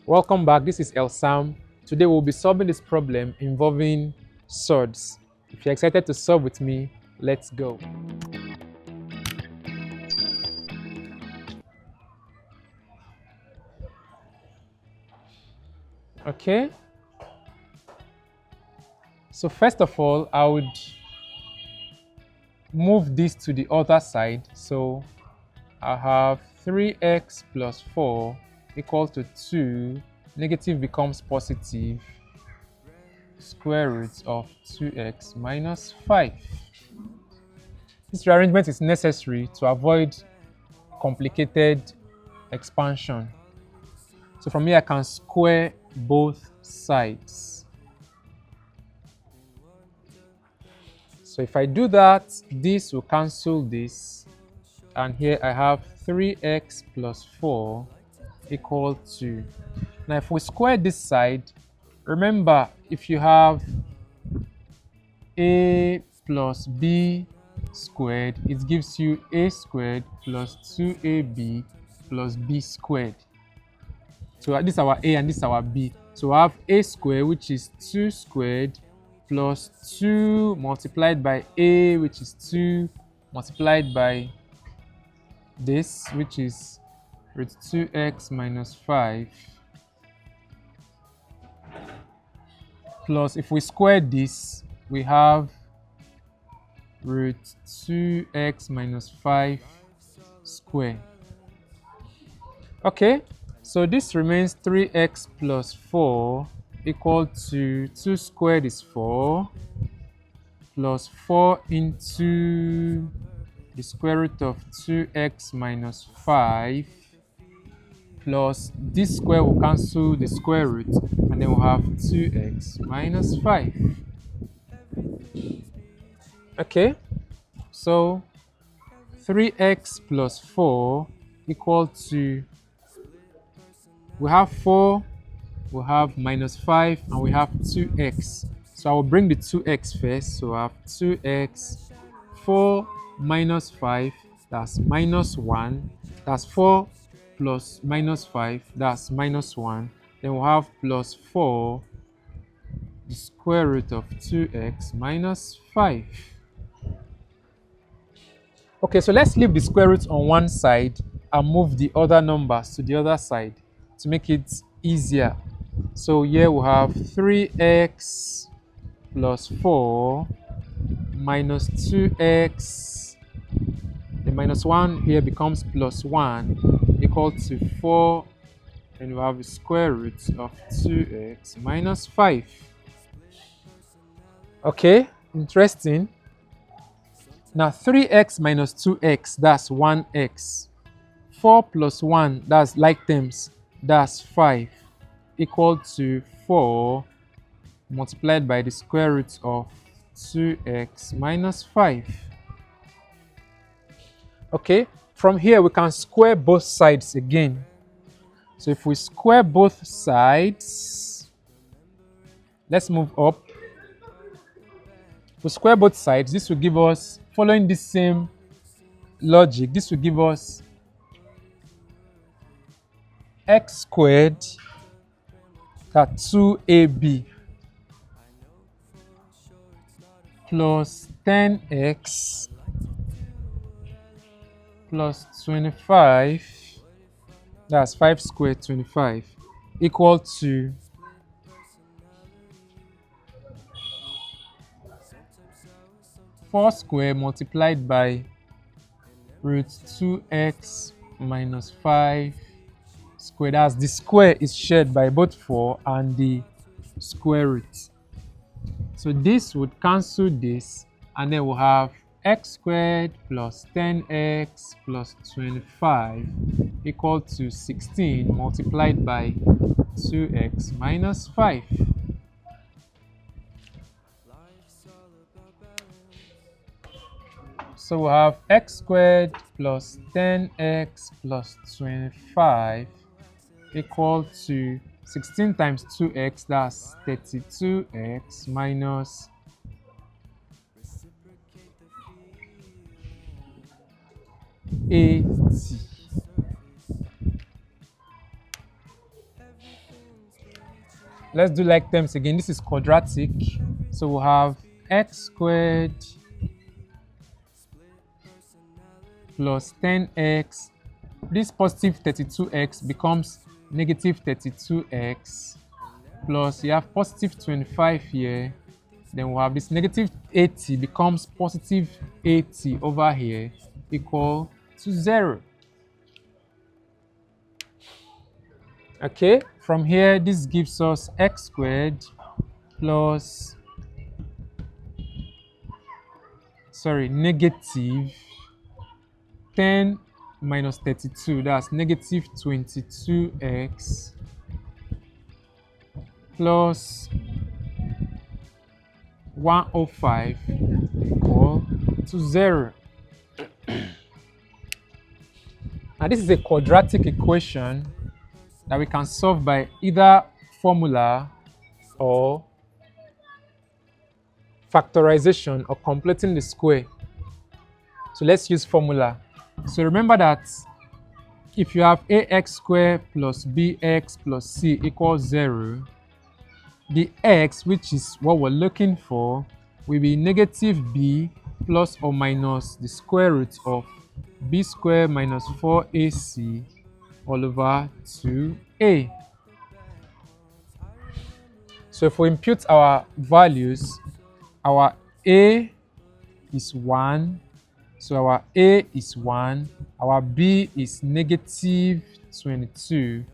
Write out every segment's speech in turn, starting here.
Welcome back, this is El Sam. Today we'll be solving this problem involving surds. If you're excited to solve with me, let's go. Okay, so first of all, I would move this to the other side. So I have 3x plus 4 equal to 2. Negative becomes positive. Square root of 2x minus 5. This rearrangement is necessary to avoid complicated expansion. So from here I can square both sides. So if I do that, this will cancel this, and here I have 3x plus 4 equal to. Now if we square this side, remember if you have a plus b squared, it gives you a squared plus 2ab plus b squared. So this is our a and this is our b. So we have a squared, which is 2 squared, plus 2 multiplied by a, which is 2, multiplied by this, which is root 2x minus 5, plus if we square this, we have root 2x minus 5 square. Okay, so this remains 3x plus 4 equal to 2 squared is 4 plus 4 into the square root of 2x minus 5 plus this square will cancel the square root, and then we'll have 2x minus 5. Okay, so 3x plus 4 equal to, we have 4, we have minus 5, and we have 2x. So I will bring the 2x first. So I have 2x, 4 minus 5, that's minus 1. That's 4 plus minus 5, that's minus 1. Then we'll have plus 4, the square root of 2x minus 5. Okay, so let's leave the square root on one side and move the other numbers to the other side to make it easier. So here we have 3x plus 4 minus 2x. The minus 1 here becomes plus 1 equal to 4, and we have the square root of 2x minus 5. Okay, interesting. Now 3x minus 2x, that's 1x. 4 plus 1, that's like terms, that's 5, equal to 4 multiplied by the square root of 2x minus 5. Okay, from here we can square both sides again. So if we square both sides, let's move up. If we square both sides, this will give us, following this same logic, this will give us x squared, that's 2ab, plus 10x plus 25, that's 5 squared 25, equal to 4 squared multiplied by root 2x minus 5 squared. As the square is shared by both 4 and the square root. So this would cancel this, and then we'll have x squared plus 10x plus 25 equal to 16 multiplied by 2x minus 5. So we'll have x squared plus 10x plus 25 equal to 16 times 2x, that's 32x minus 80. Let's do like terms again. This is quadratic. So we'll have x squared plus 10x. This positive 32x becomes negative 32x plus you have positive 25 here. Then we'll have this negative 80 becomes positive 80 over here equal to 0. Okay, from here, this gives us x squared plus, negative 10 minus 32, that's negative 22x plus 105 equal to 0. Now, this is a quadratic equation that we can solve by either formula or factorization or completing the square. So let's use formula. So remember that if you have ax squared plus bx plus c equals 0, the x, which is what we're looking for, will be negative b plus or minus the square root of b squared minus 4ac all over 2a. So if we impute our values, our a is 1, so our a is 1, our b is negative 22,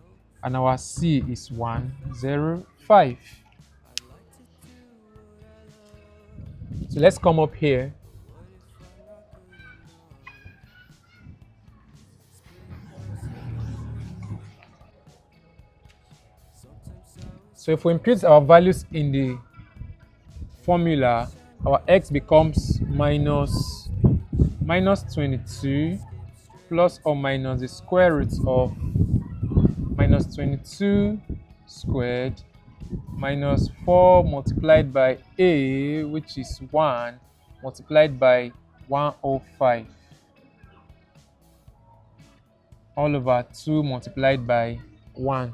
and our c is 105. So let's come up here. So if we impute our values in the formula, our x becomes minus 22 plus or minus the square root of minus 22 squared minus 4 multiplied by a, which is 1, multiplied by 105 all over 2 multiplied by 1.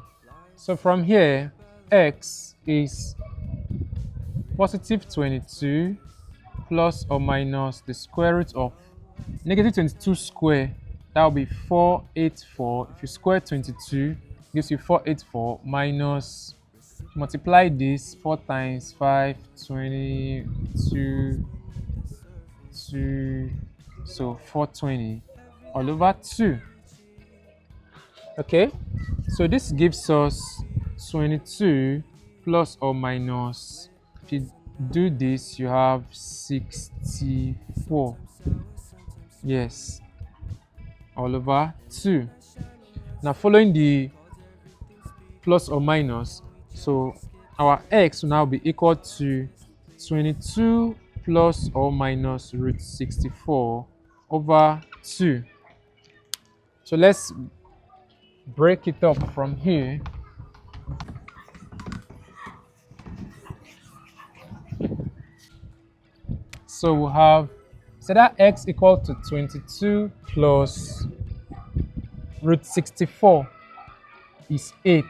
So from here, x is positive 22 plus or minus the square root of negative 22 square, that will be 484. If you square 22, gives you 484 minus, multiply this 4 times 5, 22, 2, so 420 all over 2. Okay, so this gives us 22 plus or minus, if you do this, you have 64. Yes, all over 2. Now following the plus or minus, so our x will now be equal to 22 plus or minus root 64 over 2. So let's break it up from here. So we'll have, so that x equal to 22 plus root 64 is 8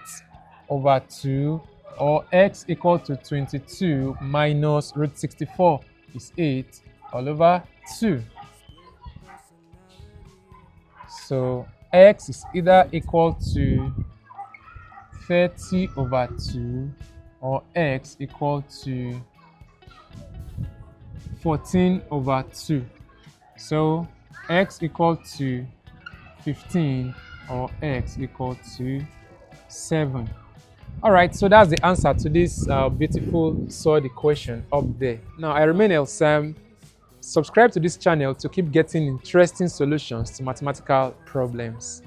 over 2, or x equal to 22 minus root 64 is 8 all over 2. So x is either equal to 30 over 2 or x equal to 14 over 2. So x equal to 15 or x equal to 7. All right, so that's the answer to this beautiful solved equation up there. Now, I remain Elsam. Subscribe to this channel to keep getting interesting solutions to mathematical problems.